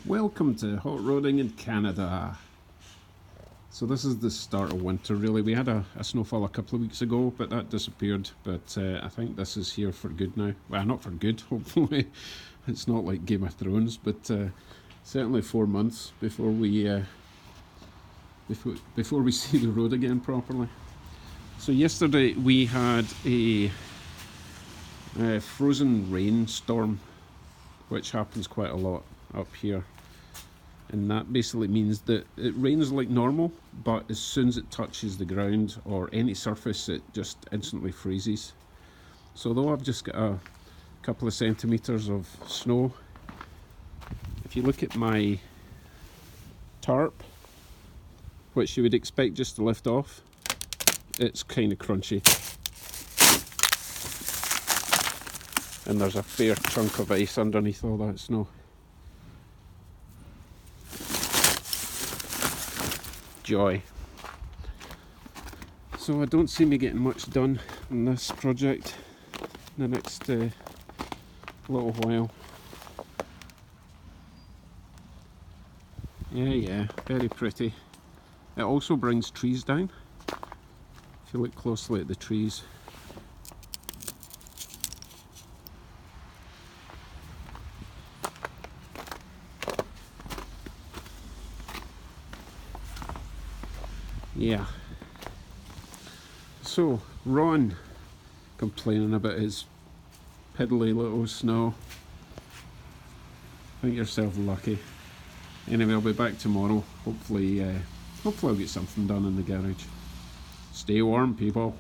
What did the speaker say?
Welcome to hot roading in Canada. So this is the start of winter really. We had a snowfall a couple of weeks ago, but that disappeared. But I think this is here for good now. Well, not for good, hopefully. It's not like Game of Thrones, but certainly 4 months before we before we see the road again properly. So yesterday we had a frozen rainstorm, which happens quite a lot up here, and that basically means that it rains like normal, but as soon as it touches the ground or any surface it just instantly freezes. So though I've just got a couple of centimeters of snow, if you look at my tarp, which you would expect just to lift off, it's kind of crunchy, and there's a fair chunk of ice underneath all that snow. Joy. So I don't see me getting much done on this project in the next little while. Yeah, very pretty. It also brings trees down. If you look closely at the trees. Yeah. So, Ron complaining about his piddly little snow. Think yourself lucky. Anyway, I'll be back tomorrow. Hopefully I'll get something done in the garage. Stay warm, people.